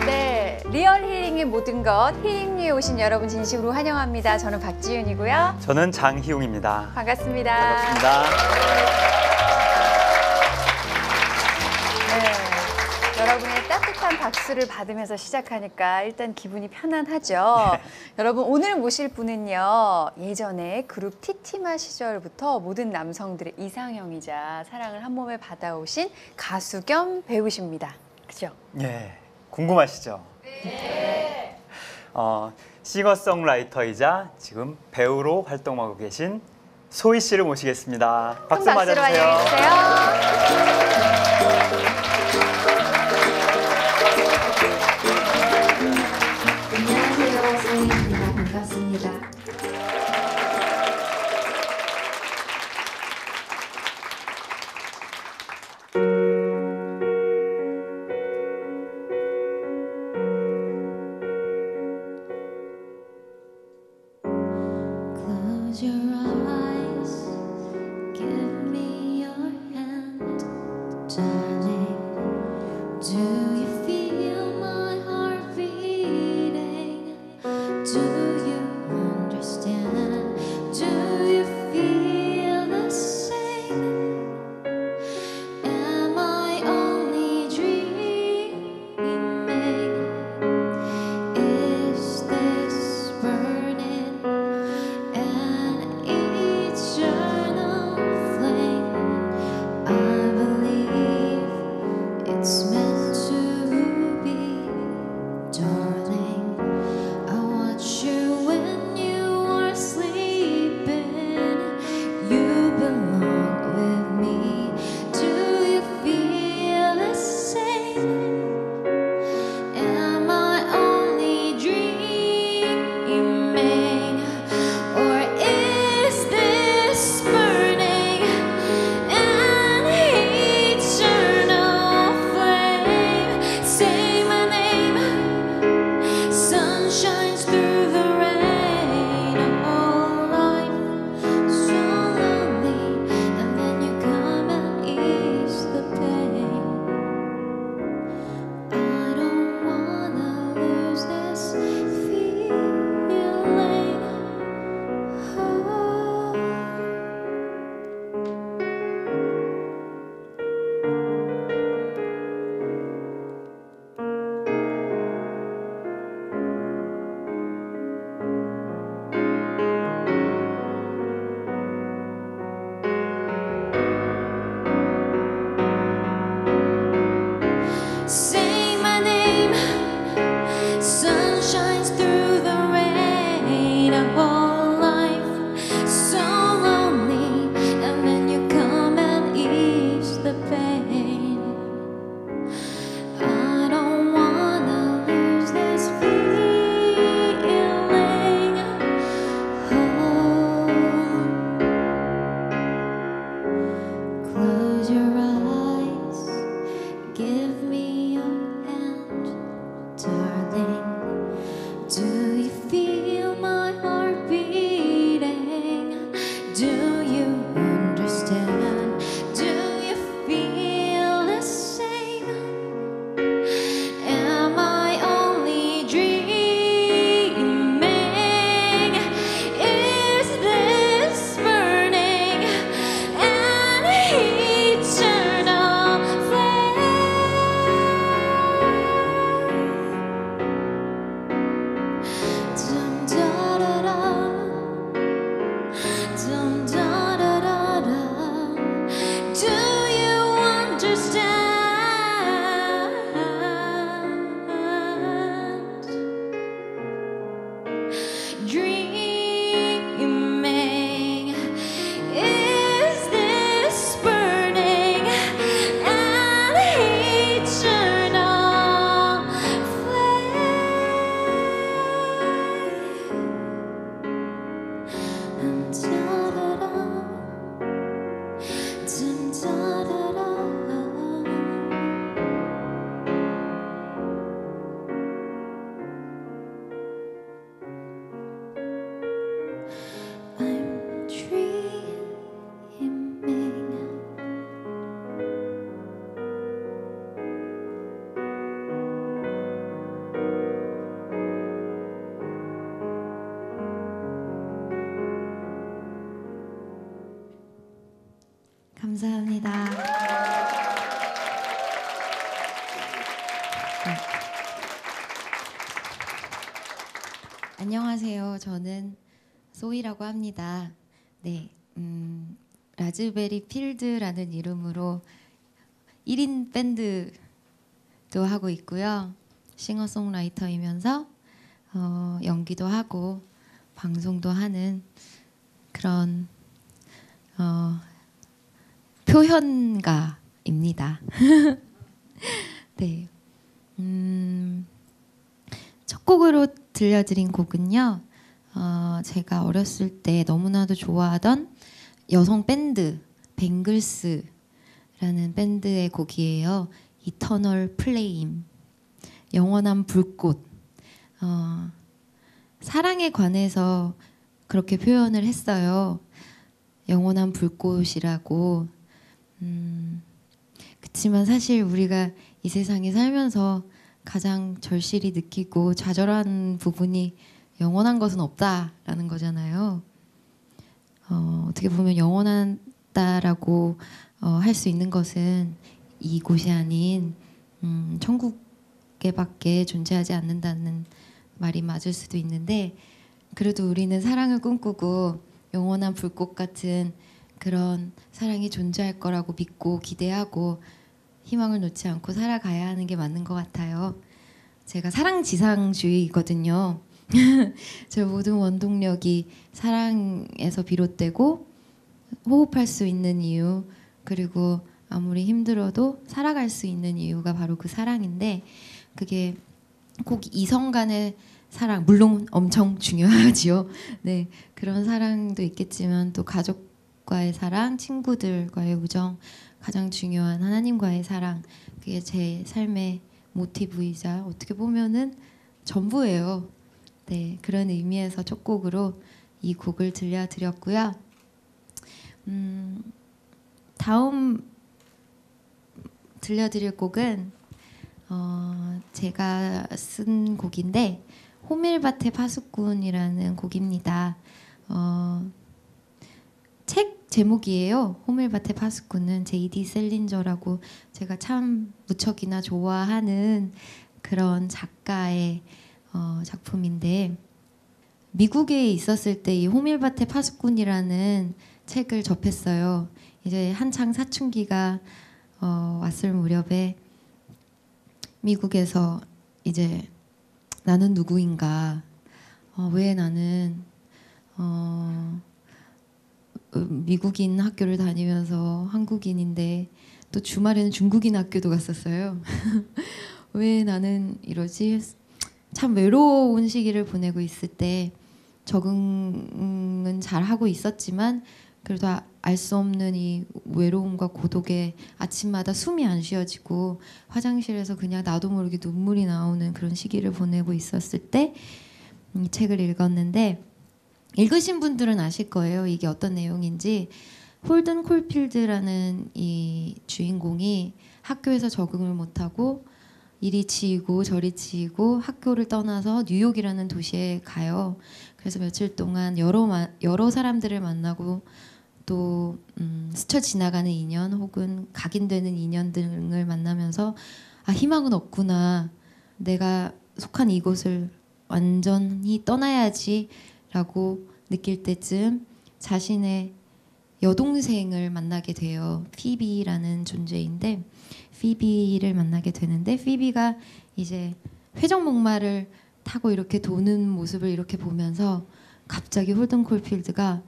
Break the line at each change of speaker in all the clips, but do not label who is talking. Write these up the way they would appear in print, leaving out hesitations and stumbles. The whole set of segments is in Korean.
네, 리얼 힐링의 모든 것 힐링류에 오신 여러분 진심으로 환영합니다. 저는 박지윤이고요.
저는 장희용입니다.
반갑습니다.
반갑습니다.
네, 여러분의 따뜻한 박수를 받으면서 시작하니까 일단 기분이 편안하죠. 여러분 오늘 모실 분은요. 예전에 그룹 티티마 시절부터 모든 남성들의 이상형이자 사랑을 한 몸에 받아오신 가수 겸 배우십니다. 그죠?
예, 궁금하시죠? 네. 싱어송라이터이자 지금 배우로 활동하고 계신 소희 씨를 모시겠습니다. 박수
큰 박수로
맞아주세요.
환영해주세요.
안녕하세요, 소희입니다. 반갑습니다. Close your eyes, give me your hand. 감사합니다. 안녕하세요. 저는 소희라고 합니다. 네, 라즈베리 필드라는 이름으로 1인 밴드도 하고 있고요. 싱어송라이터이면서 연기도 하고 방송도 하는 그런 표현가입니다. 네, 첫 곡으로 들려드린 곡은요. 제가 어렸을 때 너무나도 좋아하던 여성 밴드 뱅글스라는 밴드의 곡이에요. 이터널 플레임, 영원한 불꽃. 사랑에 관해서 그렇게 표현을 했어요. 영원한 불꽃이라고. 그치만 사실 우리가 이 세상에 살면서 가장 절실히 느끼고 좌절한 부분이 영원한 것은 없다라는 거잖아요. 어떻게 보면 영원하다라고 할 수 있는 것은 이곳이 아닌 천국에밖에 존재하지 않는다는 말이 맞을 수도 있는데, 그래도 우리는 사랑을 꿈꾸고 영원한 불꽃 같은 그런 사랑이 존재할 거라고 믿고 기대하고 희망을 놓지 않고 살아가야 하는 게 맞는 것 같아요. 제가 사랑지상주의거든요. 제 모든 원동력이 사랑에서 비롯되고 호흡할 수 있는 이유, 그리고 아무리 힘들어도 살아갈 수 있는 이유가 바로 그 사랑인데, 그게 꼭 이성 간의 사랑, 물론 엄청 중요하지요. 네, 그런 사랑도 있겠지만 또 가족과의 사랑, 친구들과의 우정, 가장 중요한 하나님과의 사랑, 그게 제 삶의 모티브이자 어떻게 보면은 전부예요. 네, 그런 의미에서 첫 곡으로 이 곡을 들려드렸고요. 다음 들려드릴 곡은 제가 쓴 곡인데 호밀밭의 파수꾼이라는 곡입니다. 책 제목이에요. 호밀밭의 파수꾼은 J.D. 셀린저라고 제가 참 무척이나 좋아하는 그런 작가의 작품인데, 미국에 있었을 때 이 호밀밭의 파수꾼이라는 책을 접했어요. 이제 한창 사춘기가 왔을 무렵에 미국에서 이제 나는 누구인가, 왜 나는 미국인 학교를 다니면서 한국인인데 또 주말에는 중국인 학교도 갔었어요. 왜 나는 이러지? 참 외로운 시기를 보내고 있을 때 적응은 잘 하고 있었지만 그래도 알 수 없는 이 외로움과 고독에 아침마다 숨이 안 쉬어지고 화장실에서 그냥 나도 모르게 눈물이 나오는 그런 시기를 보내고 있었을 때 이 책을 읽었는데, 읽으신 분들은 아실 거예요. 이게 어떤 내용인지. 홀든 콜필드라는 이 주인공이 학교에서 적응을 못하고 이리 치이고 저리 치이고 학교를 떠나서 뉴욕이라는 도시에 가요. 그래서 며칠 동안 여러 사람들을 만나고 또 스쳐 지나가는 인연 혹은 각인되는 인연 등을 만나면서 아, 희망은 없구나. 내가 속한 이곳을 완전히 떠나야지라고 느낄 때쯤 자신의 여동생을 만나게 돼요. 피비라는 존재인데 피비를 만나게 되는데, 피비가 이제 회전목마를 타고 이렇게 도는 모습을 이렇게 보면서 갑자기 홀든 콜필드가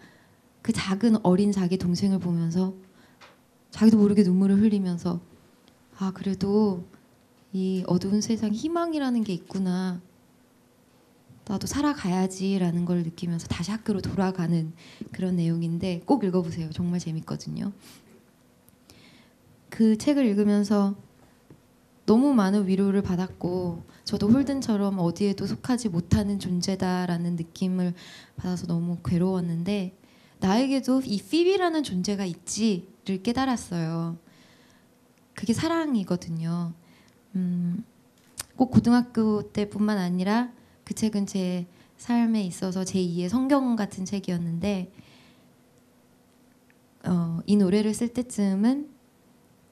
그 작은 어린 자기 동생을 보면서 자기도 모르게 눈물을 흘리면서 아, 그래도 이 어두운 세상에 희망이라는 게 있구나. 나도 살아가야지라는 걸 느끼면서 다시 학교로 돌아가는 그런 내용인데 꼭 읽어보세요. 정말 재밌거든요. 그 책을 읽으면서 너무 많은 위로를 받았고 저도 홀든처럼 어디에도 속하지 못하는 존재다라는 느낌을 받아서 너무 괴로웠는데, 나에게도 이 피비라는 존재가 있지를 깨달았어요. 그게 사랑이거든요. 꼭 고등학교 때뿐만 아니라 그 책은 제 삶에 있어서 제2의 성경 같은 책이었는데, 이 노래를 쓸 때쯤은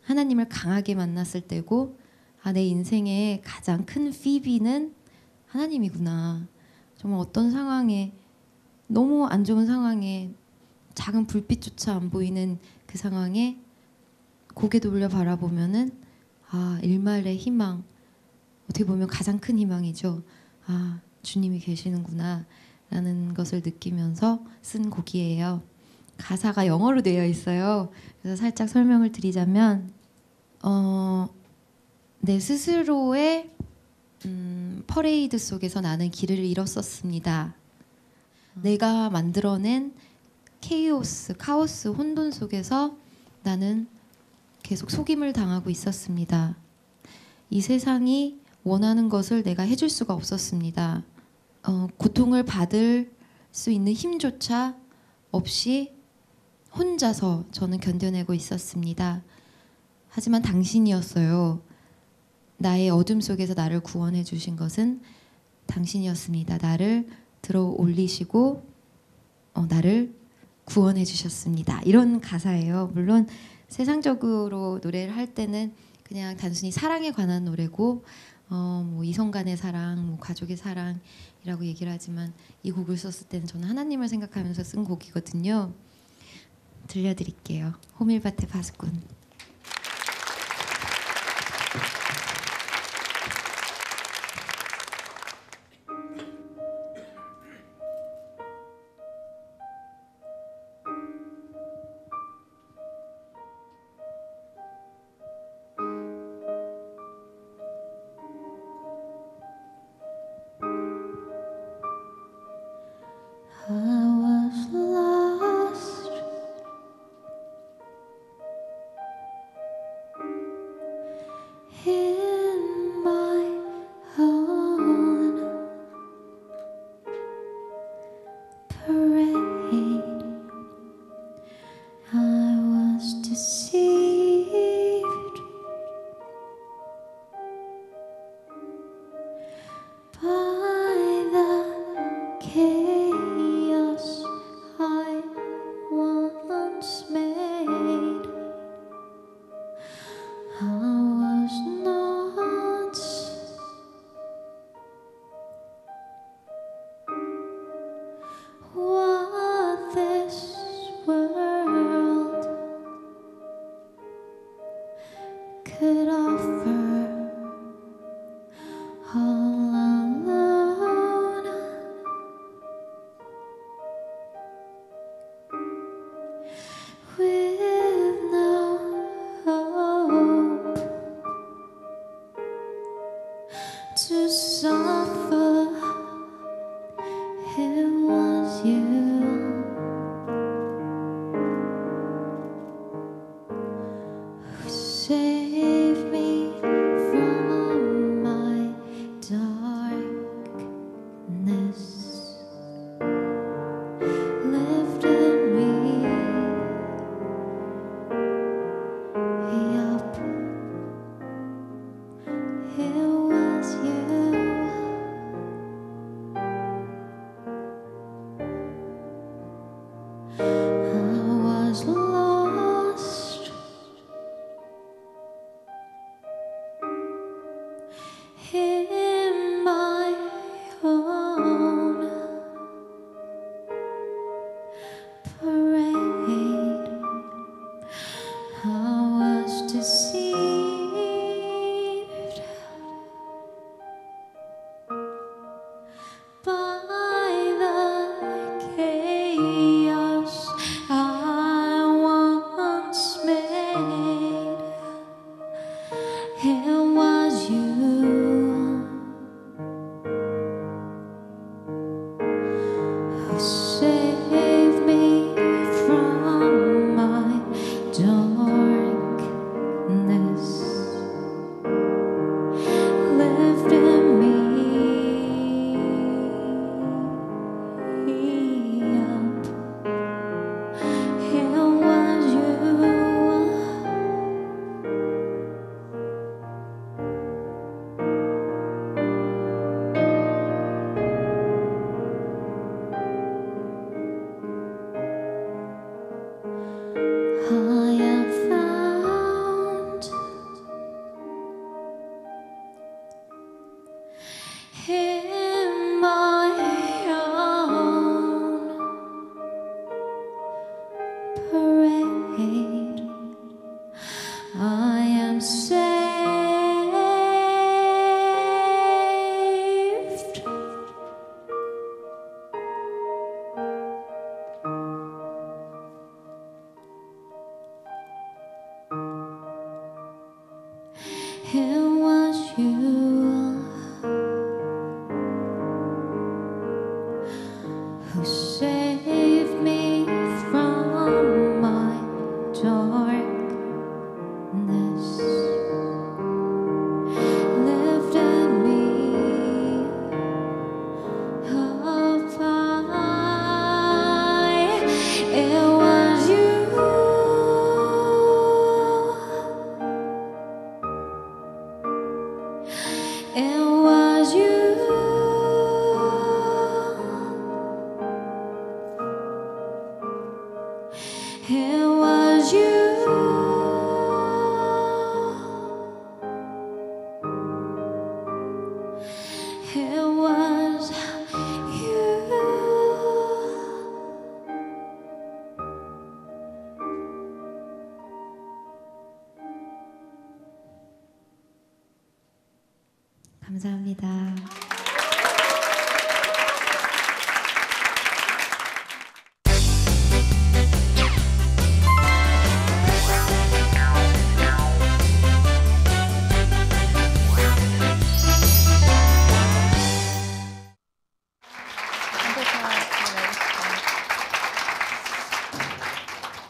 하나님을 강하게 만났을 때고, 내 인생의 가장 큰 피비는 하나님이구나. 정말 어떤 상황에, 너무 안 좋은 상황에, 작은 불빛조차 안 보이는 그 상황에 고개 돌려 바라보면은 일말의 희망, 어떻게 보면 가장 큰 희망이죠. 주님이 계시는구나 라는 것을 느끼면서 쓴 곡이에요. 가사가 영어로 되어 있어요. 그래서 살짝 설명을 드리자면, 내 스스로의 퍼레이드 속에서 나는 길을 잃었었습니다. 내가 만들어낸 카오스, 혼돈 속에서 나는 계속 속임을 당하고 있었습니다. 이 세상이 원하는 것을 내가 해줄 수가 없었습니다. 고통을 받을 수 있는 힘조차 없이 혼자서 저는 견뎌내고 있었습니다. 하지만 당신이었어요. 나의 어둠 속에서 나를 구원해 주신 것은 당신이었습니다. 나를 들어 올리시고 나를 구원해 주셨습니다. 이런 가사예요. 물론 세상적으로 노래를 할 때는 그냥 단순히 사랑에 관한 노래고 뭐 이성 간의 사랑, 뭐 가족의 사랑이라고 얘기를 하지만 이 곡을 썼을 때는 저는 하나님을 생각하면서 쓴 곡이거든요. 들려드릴게요. 호밀밭의 파수꾼. I was lost in my own parade. I was deceived by the chaos I once made. I was not what this world could offer. All alone, with no hope to suffer. It was you who saved me from my darkness, lifted me up. It was you It was you. It was you. It was you. 감사합니다.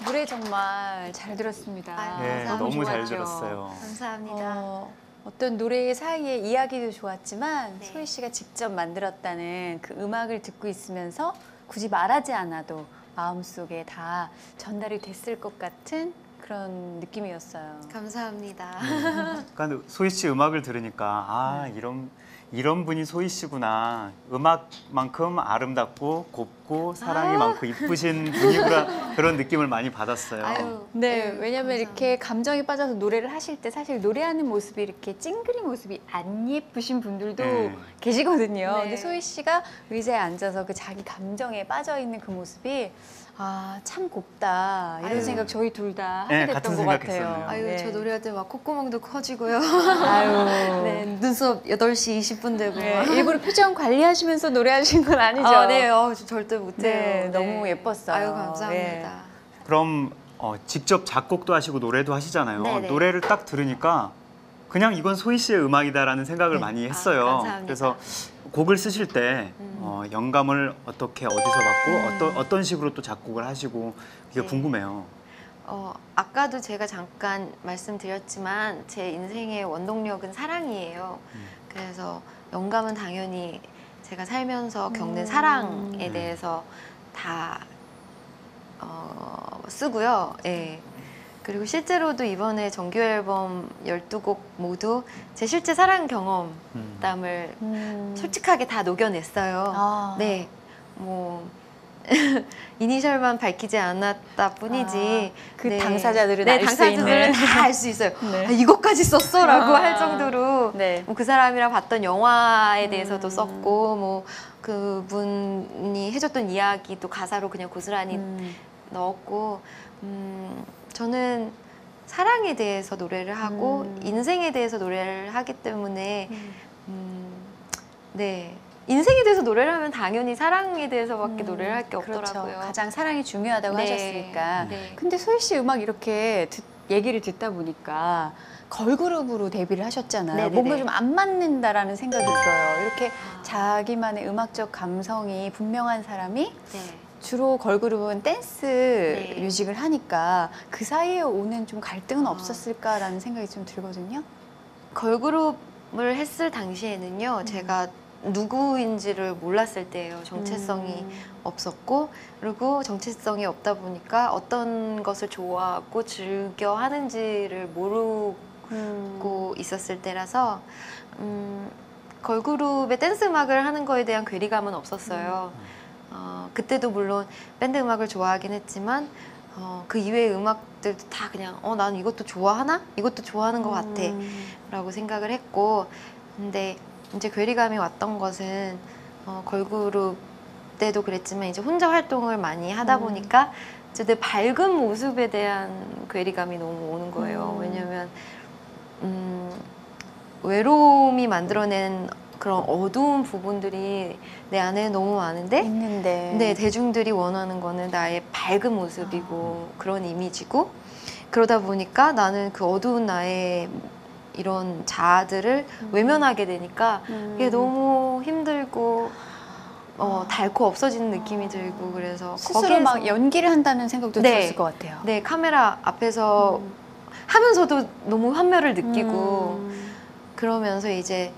노래 정말 잘 들었습니다.
아유,
네,
너무
너무 잘
좋았죠.
들었어요.
감사합니다.
어떤 노래 사이에 이야기도 좋았지만
네.
소희 씨가 직접 만들었다는 그 음악을 듣고 있으면서 굳이 말하지 않아도 마음속에 다 전달이 됐을 것 같은 그런 느낌이었어요.
감사합니다.
그러니까 소희 씨 음악을 들으니까 아 이런 분이 소희 씨구나. 음악만큼 아름답고 곱고 사랑이 많고 이쁘신 분이구나 그런 느낌을 많이 받았어요.
아유,
네,
네,
왜냐면
감사합니다.
이렇게 감정이 빠져서 노래를 하실 때 사실 노래하는 모습이 이렇게 찡그린 모습이 안 예쁘신 분들도
네.
계시거든요.
네.
근데 소희 씨가 의자에 앉아서 그 자기 감정에 빠져 있는 그 모습이 아, 참 곱다. 이런
아유.
생각 저희 둘 다
네,
하게
같은
됐던 것 같아요.
생각했었네요.
아유,
네.
저 노래할 때 막 콧구멍도 커지고요.
아유.
네, 눈썹 8시 20분 되고.
네,
막.
일부러 표정 관리하시면서 노래하신 건 아니죠?
아, 네, 저 절대 못해요.
네, 너무 예뻤어요.
아유, 감사합니다.
그럼 직접 작곡도 하시고 노래도 하시잖아요.
네네.
노래를 딱 들으니까 그냥 이건 소희 씨의 음악이다라는 생각을
네.
많이 했어요.
감사합니다.
그래서 곡을 쓰실 때 영감을 어떻게 어디서 받고 어떤 식으로 또 작곡을 하시고 그게
네.
궁금해요.
아까도 제가 잠깐 말씀드렸지만 제 인생의 원동력은 사랑이에요. 그래서 영감은 당연히 제가 살면서 겪는 사랑에 대해서 다 쓰고요. 예. 그리고 실제로도 이번에 정규 앨범 12곡 모두 제 실제 사랑 경험담을 솔직하게 다 녹여냈어요.
아.
네, 뭐 이니셜만 밝히지 않았다 뿐이지
그
네.
당사자들은
네,
알 수
당사자들은
있는.
다 알 수 있어요.
네.
아, 이것까지 썼어라고
아.
할 정도로
네.
뭐 그 사람이랑 봤던 영화에 대해서도 썼고 뭐 그분이 해줬던 이야기도 가사로 그냥 고스란히 넣었고 저는 사랑에 대해서 노래를 하고 인생에 대해서 노래를 하기 때문에 네 인생에 대해서 노래를 하면 당연히 사랑에 대해서밖에 노래를 할 게
그렇죠.
없더라고요.
가장 사랑이 중요하다고
네.
하셨으니까.
네.
근데 소희 씨 음악 이렇게 얘기를 듣다 보니까 걸그룹으로 데뷔를 하셨잖아요.
네네네.
뭔가 좀 안 맞는다라는 생각이 들어요. 이렇게
아.
자기만의 음악적 감성이 분명한 사람이
네.
주로 걸그룹은 댄스
네.
뮤직을 하니까 그 사이에 오는 좀 갈등은
아.
없었을까라는 생각이 좀 들거든요.
걸그룹을 했을 당시에는요, 제가 누구인지를 몰랐을 때예요. 정체성이 없었고, 그리고 정체성이 없다 보니까 어떤 것을 좋아하고 즐겨 하는지를 모르고 있었을 때라서 걸그룹의 댄스 음악을 하는 거에 대한 괴리감은 없었어요. 그때도 물론 밴드 음악을 좋아하긴 했지만 그 이외의 음악들도 다 그냥 난 이것도 좋아하나? 이것도 좋아하는 것 같아 라고 생각을 했고, 근데 이제 괴리감이 왔던 것은 걸그룹 때도 그랬지만 이제 혼자 활동을 많이 하다 보니까 이제 내 밝은 모습에 대한 괴리감이 너무 오는 거예요. 왜냐면 외로움이 만들어낸 그런 어두운 부분들이 내 안에 너무 많은데
있는데.
네, 대중들이 원하는 거는 나의 밝은 모습이고 그런 이미지고, 그러다 보니까 나는 그 어두운 나의 이런 자아들을 외면하게 되니까 이게 너무 힘들고 닳고 없어지는 느낌이 들고, 그래서
스스로 막 연기를 한다는 생각도
네.
들었을 것 같아요.
네, 카메라 앞에서 하면서도 너무 환멸을 느끼고 그러면서 이제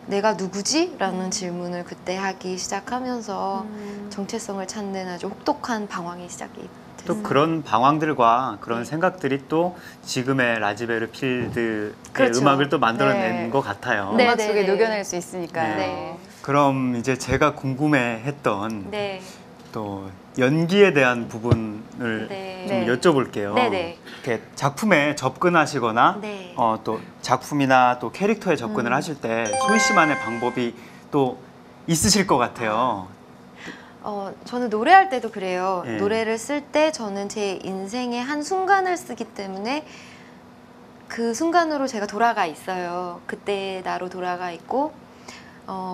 내가 누구지? 라는 질문을 그때 하기 시작하면서 정체성을 찾는 아주 혹독한 방황이
또 그런 방황들과 그런 생각들이 또 지금의 라즈베리 필드의
그렇죠.
음악을 또 만들어낸
네.
것 같아요.
네.
음악 속에 녹여낼 수 있으니까요.
네.
그럼 이제 제가 궁금해했던
네.
또 연기에 대한 부분을
네.
좀
네.
여쭤볼게요.
네네.
이렇게 작품에 접근하시거나
네.
또 작품이나 또 캐릭터에 접근을 하실 때 소희 씨만의 방법이 또 있으실 것 같아요.
저는 노래할 때도 그래요.
예.
노래를 쓸 때 저는 제 인생의 한 순간을 쓰기 때문에 그 순간으로 제가 돌아가 있어요. 그때 나로 돌아가 있고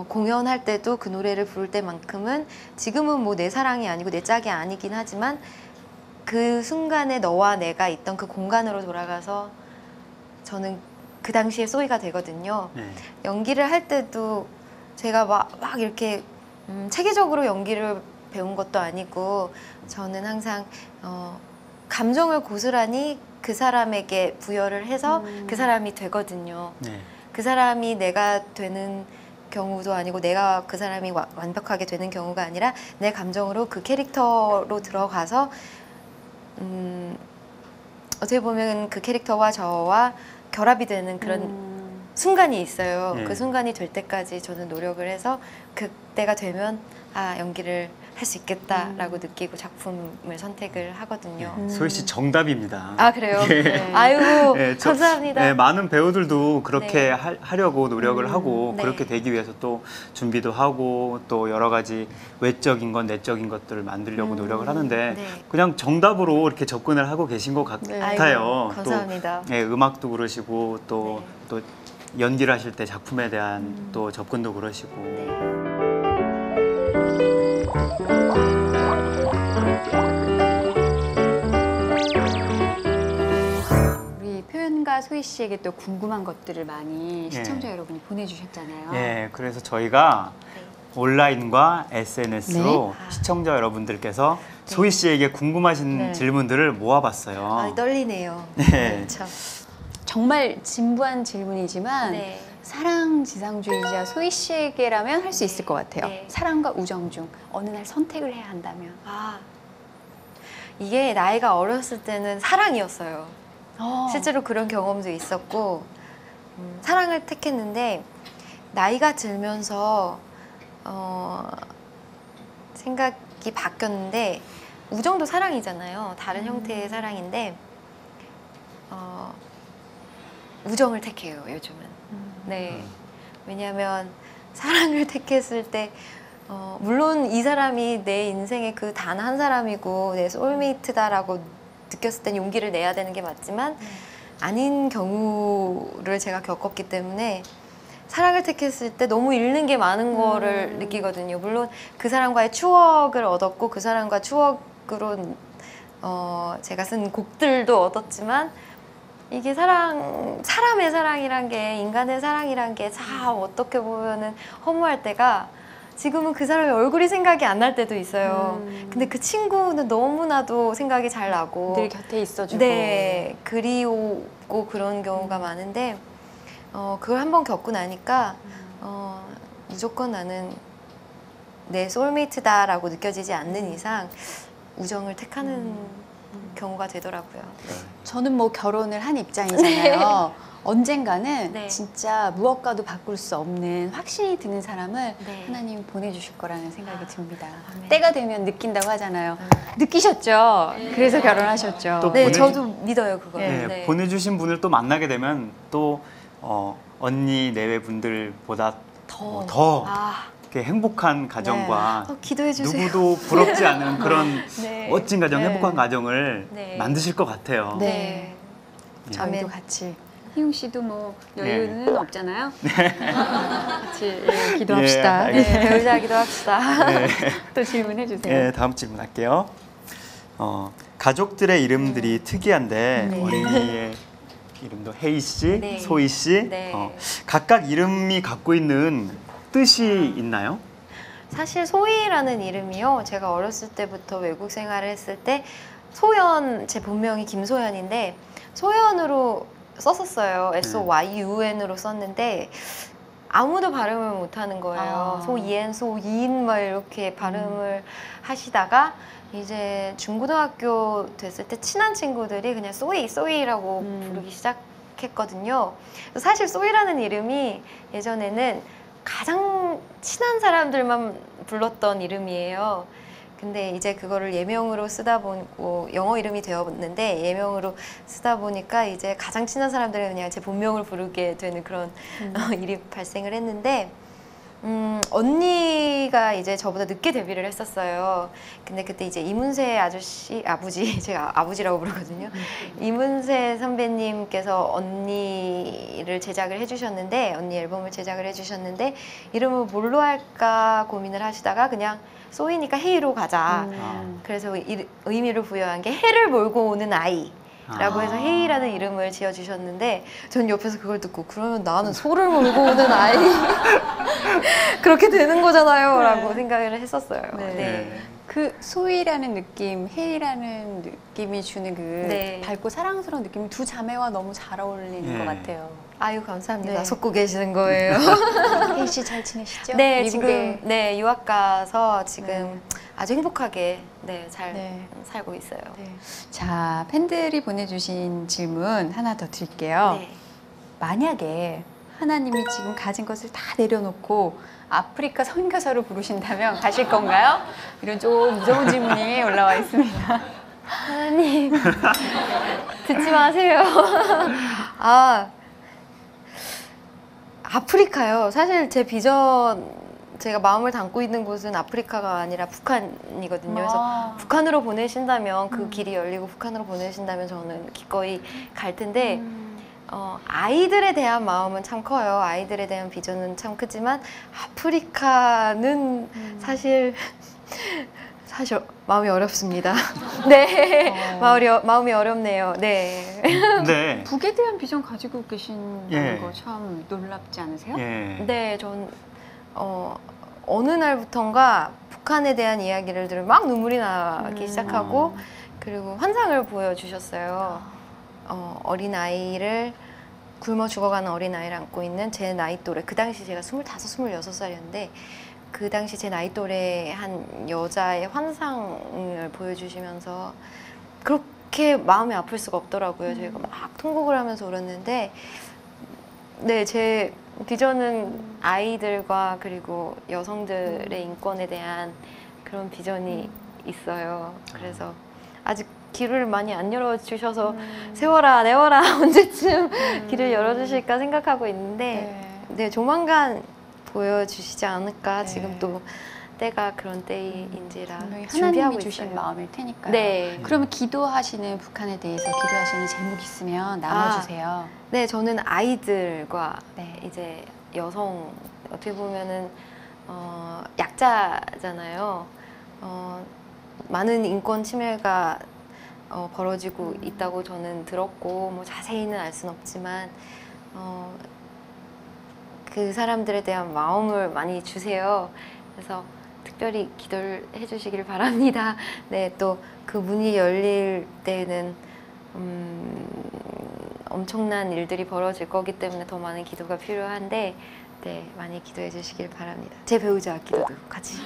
공연할 때도 그 노래를 부를 때만큼은 지금은 뭐 내 사랑이 아니고 내 짝이 아니긴 하지만 그 순간에 너와 내가 있던 그 공간으로 돌아가서 저는 그 당시에 소희가 되거든요.
네.
연기를 할 때도 제가 막 이렇게 체계적으로 연기를 배운 것도 아니고 저는 항상 감정을 고스란히 그 사람에게 부여를 해서 그 사람이 되거든요.
네.
그 사람이 내가 되는 경우도 아니고 내가 그 사람이 완벽하게 되는 경우가 아니라 내 감정으로 그 캐릭터로 들어가서 어떻게 보면 그 캐릭터와 저와 결합이 되는 그런 순간이 있어요.
네.
그 순간이 될 때까지 저는 노력을 해서 그때가 되면 연기를 할 수 있겠다라고 느끼고 작품을 선택을 하거든요.
소희 씨 정답입니다.
아 그래요?
예.
네. 아유
예,
감사합니다.
많은 배우들도 그렇게
네.
하려고 노력을 하고
네.
그렇게 되기 위해서 또 준비도 하고 또 여러 가지 외적인 것, 내적인 것들을 만들려고 노력을 하는데
네.
그냥 정답으로 이렇게 접근을 하고 계신 것
네.
같아요.
아이고, 감사합니다.
또 음악도 그러시고 또 연기를 하실 때 작품에 대한 또 접근도 그러시고
네.
우리 표현가 소희 씨에게 또 궁금한 것들을 많이 시청자 여러분이 보내주셨잖아요.
예, 그래서 저희가 온라인과 SNS로 시청자 여러분들께서 소희 씨에게 궁금하신
네.
질문들을 모아봤어요.
떨리네요.
네.
그렇죠.
정말 진부한 질문이지만
네.
사랑 지상주의자 소희 씨에게라면 할 수 있을 것 같아요.
네.
사랑과 우정 중 어느 날 선택을 해야 한다면.
이게 나이가 어렸을 때는 사랑이었어요.
어.
실제로 그런 경험도 있었고 사랑을 택했는데 나이가 들면서 생각이 바뀌었는데 우정도 사랑이잖아요. 다른 형태의 사랑인데 우정을 택해요 요즘은. 네. 왜냐하면 사랑을 택했을 때 물론 이 사람이 내 인생의 그 단 한 사람이고 내 소울메이트다라고 느꼈을 땐 용기를 내야 되는 게 맞지만 아닌 경우를 제가 겪었기 때문에 사랑을 택했을 때 너무 잃는 게 많은 거를 느끼거든요. 물론 그 사람과의 추억을 얻었고 그 사람과 추억으로 제가 쓴 곡들도 얻었지만 이게 사람의 사랑이란 게 인간의 사랑이란 게 참 어떻게 보면은 허무할 때가 지금은 그 사람의 얼굴이 생각이 안 날 때도 있어요. 근데 그 친구는 너무나도 생각이 잘 나고
늘 곁에 있어주고.
네, 그리우고 그런 경우가 많은데 그걸 한번 겪고 나니까 무조건 나는 내 소울메이트다라고 느껴지지 않는 이상 우정을 택하는 경우가 되더라고요. 네.
저는 뭐 결혼을 한 입장이잖아요. 언젠가는
네.
진짜 무엇과도 바꿀 수 없는 확신이 드는 사람을
네.
하나님이 보내주실 거라는 생각이 듭니다.
아멘.
때가 되면 느낀다고 하잖아요. 느끼셨죠? 그래서 결혼하셨죠.
또
네,
보내주-
저도 믿어요 그거.
네,
네.
보내주신 분을 또 만나게 되면 또 언니 내외 분들보다 더
아,
이렇게 행복한 가정과
기도해 주세요.
누구도 부럽지 않은 그런
네.
멋진 가정,
네.
행복한 가정을
네.
만드실 것 같아요.
네. 저희도
아멘.
같이. 희웅 씨도 뭐 여유는 없잖아요. 같이 기도합시다.
예,
네, 배우자 기도합시다.
네.
또 질문해 주세요.
네, 다음 질문할게요. 가족들의 이름들이 특이한데
네.
언니의 이름도 혜희 씨,
네.
소희 씨,
네.
각각 이름이 갖고 있는 뜻이 있나요?
사실 소희라는 이름이요. 제가 어렸을 때부터 외국 생활을 했을 때 소연, 제 본명이 김소연인데 소연으로 썼었어요. SOYUN으로 썼는데 아무도 발음을 못하는 거예요.
아.
소이엔, 소이인 막 이렇게 발음을 하시다가 이제 중고등학교 됐을 때 친한 친구들이 그냥 소이, 소이라고 부르기 시작했거든요. 사실 소이라는 이름이 예전에는 가장 친한 사람들만 불렀던 이름이에요. 근데 이제 그거를 예명으로 쓰다 보고 영어 이름이 되었는데 예명으로 쓰다 보니까 이제 가장 친한 사람들은 그냥 제 본명을 부르게 되는 그런 일이 발생을 했는데 언니가 이제 저보다 늦게 데뷔를 했었어요. 근데 그때 이제 이문세 아버지, 제가 아버지라고 부르거든요. 이문세 선배님께서 언니를 제작을 해주셨는데, 언니 앨범을 제작을 해주셨는데, 이름을 뭘로 할까 고민을 하시다가 그냥 쏘이니까 헤이로 가자. 그래서 의미를 부여한 게 해를 몰고 오는 아이. 라고 해서 헤이라는 이름을 지어주셨는데 전 옆에서 그걸 듣고 그러면 나는 소를 몰고 오는 아이 그렇게 되는 거잖아요 라고 생각을 했었어요.
네.
네.
그 소희라는 느낌, 혜이라는 느낌이 주는 그
네.
밝고 사랑스러운 느낌이 두 자매와 너무 잘 어울리는 것 같아요.
아유 감사합니다.
네.
속고 계시는 거예요.
혜이 씨 잘 지내시죠?
네,
미국에.
지금 유학 가서 지금 아주 행복하게 잘
네.
살고 있어요.
네. 자, 팬들이 보내주신 질문 하나 더 드릴게요.
네.
만약에 하나님이 지금 가진 것을 다 내려놓고 아프리카 선교사로 부르신다면 가실 건가요? 이런 좀 무서운 질문이 올라와 있습니다.
하나님 듣지 마세요. 아프리카요. 사실 제 비전 제가 마음을 담고 있는 곳은 아프리카가 아니라 북한이거든요. 그래서 북한으로 보내신다면 그 길이 열리고 북한으로 보내신다면 저는 기꺼이 갈 텐데 아이들에 대한 마음은 참 커요. 아이들에 대한 비전은 참 크지만 아프리카는 사실 마음이 어렵습니다. 네, 마음이 어렵네요. 네.
네.
북에 대한 비전 가지고 계신다는
예.
거 참 놀랍지 않으세요?
예.
네, 전 어느 날부턴가 북한에 대한 이야기를 들으면 막 눈물이 나기 시작하고 그리고 환상을 보여주셨어요. 어린 아이를 굶어 죽어가는 어린 아이를 안고 있는 제 나이 또래, 그 당시 제가 25, 26살이었는데 그 당시 제 나이 또래 한 여자의 환상을 보여주시면서 그렇게 마음이 아플 수가 없더라고요. 저희가 막 통곡을 하면서 울었는데 네, 제 비전은 아이들과 그리고 여성들의 인권에 대한 그런 비전이 있어요. 그래서 아직 길을 많이 안 열어주셔서 세워라 내워라 언제쯤 길을 열어주실까 생각하고 있는데 네, 조만간 보여주시지 않을까. 지금 또 때가 그런 때인지라
분명히
준비하고
하나님이 주신
있어요.
마음일 테니까요.
네.
그러면 기도하시는 북한에 대해서 기도하시는 제목 있으면 나눠주세요.
네, 저는 아이들과
네.
이제 여성 어떻게 보면은 약자잖아요. 많은 인권 침해가 벌어지고 있다고 저는 들었고 뭐 자세히는 알 수는 없지만 그 사람들에 대한 마음을 많이 주세요. 그래서 특별히 기도를 해주시길 바랍니다. 네, 또 그 문이 열릴 때는 엄청난 일들이 벌어질 거기 때문에 더 많은 기도가 필요한데 네, 많이 기도해 주시길 바랍니다. 제 배우자 기도도 같이.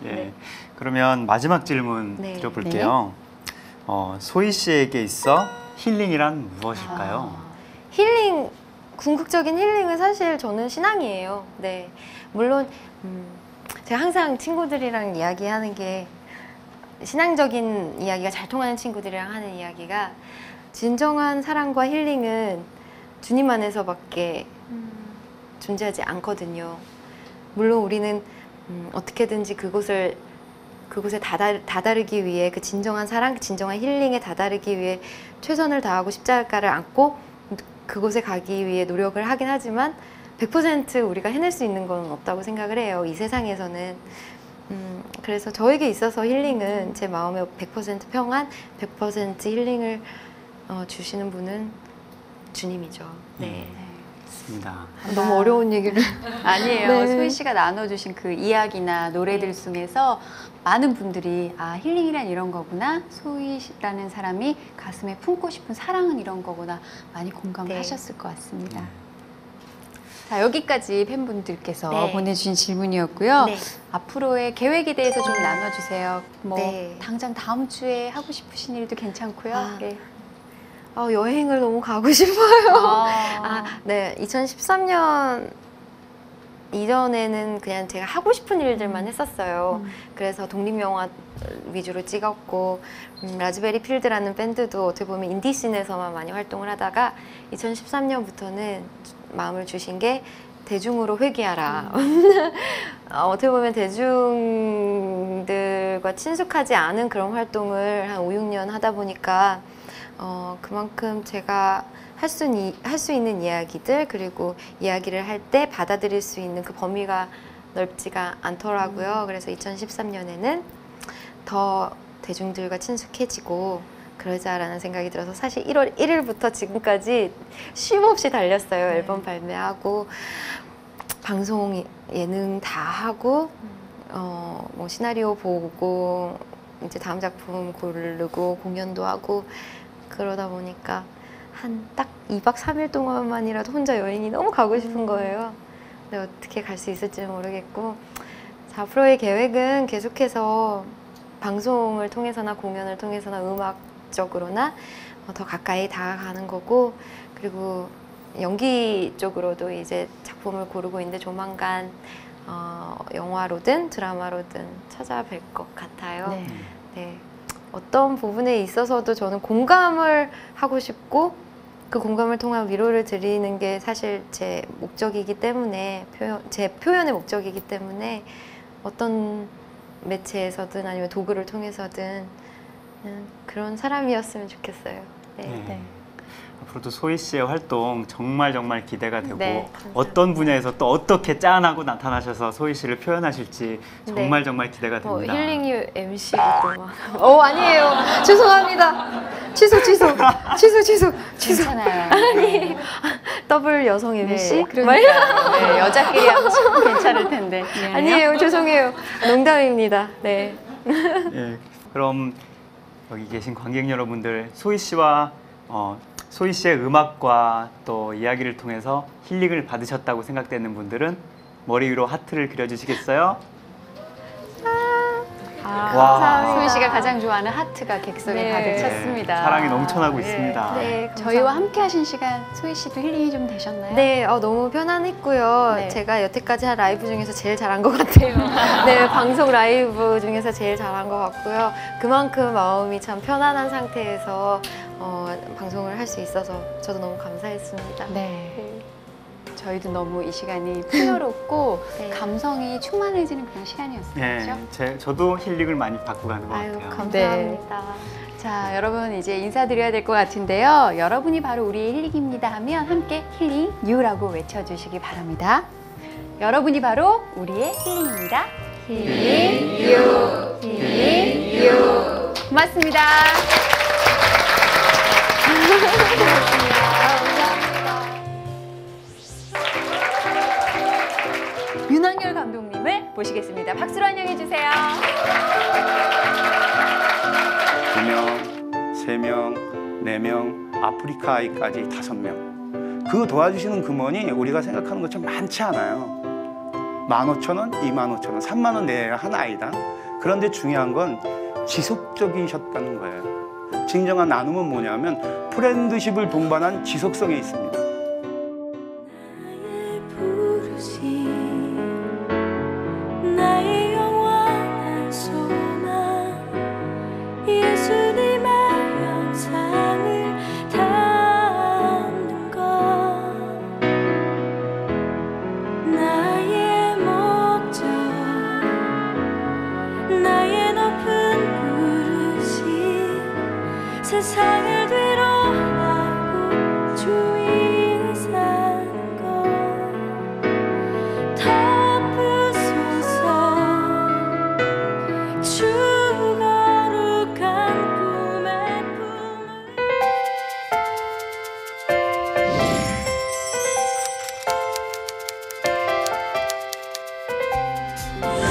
예.
네.
그러면 마지막 질문
네.
드려볼게요. 소희 씨에게 있어 힐링이란 무엇일까요?
힐링, 궁극적인 힐링은 사실 저는 신앙이에요. 네, 물론 제가 항상 친구들이랑 이야기하는 게 신앙적인 이야기가 잘 통하는 친구들이랑 하는 이야기가 진정한 사랑과 힐링은 주님 안에서밖에 존재하지 않거든요. 물론 우리는 어떻게든지 그곳에 다다르기 위해 그 진정한 사랑, 진정한 힐링에 다다르기 위해 최선을 다하고 십자가를 안고 그곳에 가기 위해 노력을 하긴 하지만 100% 우리가 해낼 수 있는 건 없다고 생각을 해요. 이 세상에서는. 그래서 저에게 있어서 힐링은 제 마음의 100% 평안, 100% 힐링을 주시는 분은 주님이죠. 네.
맞습니다.
너무 어려운 얘기를.
아니에요.
네.
소희 씨가 나눠주신 그 이야기나 노래들 중에서 많은 분들이 아 힐링이란 이런 거구나. 소희 씨라는 사람이 가슴에 품고 싶은 사랑은 이런 거구나. 많이 공감을
네.
하셨을 것 같습니다. 자, 여기까지 팬분들께서
네.
보내주신 질문이었고요.
네.
앞으로의 계획에 대해서 좀 나눠주세요. 뭐
네.
당장 다음 주에 하고 싶으신 일도 괜찮고요.
아,
네.
여행을 너무 가고 싶어요.
아,
네. 2013년 이전에는 그냥 제가 하고 싶은 일들만 했었어요. 그래서 독립영화 위주로 찍었고 라즈베리 필드라는 밴드도 어떻게 보면 인디씬에서만 많이 활동을 하다가 2013년부터는 마음을 주신 게 대중으로 회귀하라. 어떻게 보면 대중들과 친숙하지 않은 그런 활동을 한 5, 6년 하다 보니까 그만큼 제가 할 수 있는 이야기들 그리고 이야기를 할 때 받아들일 수 있는 그 범위가 넓지가 않더라고요. 그래서 2013년에는 더 대중들과 친숙해지고 그러자라는 생각이 들어서 사실 1월 1일부터 지금까지 쉼 없이 달렸어요. 앨범 발매하고 방송 예능 다 하고 뭐 시나리오 보고 이제 다음 작품 고르고 공연도 하고 그러다 보니까 한 딱 2박 3일 동안만이라도 혼자 여행이 너무 가고 싶은 거예요. 근데 어떻게 갈 수 있을지는 모르겠고 자, 앞으로의 계획은 계속해서 방송을 통해서나 공연을 통해서나 음악적으로나 더 가까이 다가가는 거고 그리고 연기 쪽으로도 이제 작품을 고르고 있는데 조만간 영화로든 드라마로든 찾아뵐 것 같아요.
네.
네. 어떤 부분에 있어서도 저는 공감을 하고 싶고 그 공감을 통한 위로를 드리는 게 사실 제 목적이기 때문에 제 표현의 목적이기 때문에 어떤 매체에서든 아니면 도구를 통해서든 그런 사람이었으면 좋겠어요. 네.
네.
앞으로도 소희 씨의 활동 정말 정말 기대가 되고
네,
어떤 분야에서 또 어떻게 짠하고 나타나셔서 소희 씨를 표현하실지 정말
네.
정말 기대가 됩니다.
힐링 MC도 막. 아니에요. 죄송합니다. 취소.
괜찮아요.
아니, 더블 여성 MC?
네, 그러니까 네, 여자끼리 하면 참 괜찮을 텐데. 미안해요.
아니에요. 죄송해요. 농담입니다. 네.
예, 그럼 여기 계신 관객 여러분들 소희 씨와 소희 씨의 음악과 또 이야기를 통해서 힐링을 받으셨다고 생각되는 분들은 머리 위로 하트를 그려주시겠어요?
와, 소희 씨가 가장 좋아하는 하트가 객석에
네.
가득 찼습니다.
사랑이 넘쳐나고 있습니다.
네,
저희와 함께 하신 시간 소희 씨도 힐링이 좀 되셨나요?
네, 너무 편안했고요.
네.
제가 여태까지 한 라이브 중에서 제일 잘한 것 같아요. 네, 방송 라이브 중에서 제일 잘한 것 같고요. 그만큼 마음이 참 편안한 상태에서 방송을 할 수 있어서 저도 너무 감사했습니다.
네. 저희도 너무 이 시간이 풍요롭고
네.
감성이 충만해지는 그런 시간이었어요. 그렇죠?
저도 힐링을 많이 받고 가는 것
아유,
같아요.
감사합니다.
자, 여러분 이제 인사드려야 될 것 같은데요. 여러분이 바로 우리의 힐링입니다 하면 함께 힐링 유라고 외쳐주시기 바랍니다. 여러분이 바로 우리의 힐링입니다. 힐링 유, 힐링 유. 고맙습니다. 윤한결 감독님을 모시겠습니다. 박수로 환영해 주세요.
2명, 3명, 4명, 아프리카 아이까지 5명. 그 도와주시는 금원이 우리가 생각하는 것처럼 많지 않아요. 15,000원, 25,000원, 3만 원 내야 한 아이당. 그런데 중요한 건 지속적이셨다는 거예요. 진정한 나눔은 뭐냐면 프렌드십을 동반한 지속성에 있습니다.
나의 영원한 소망 예수님의 영상을 담는 것 나의 목적 나의 높은 부르심 세상을 뒤로하고 주 위에 사는 것 덮으소서 주 거룩한 꿈의 품을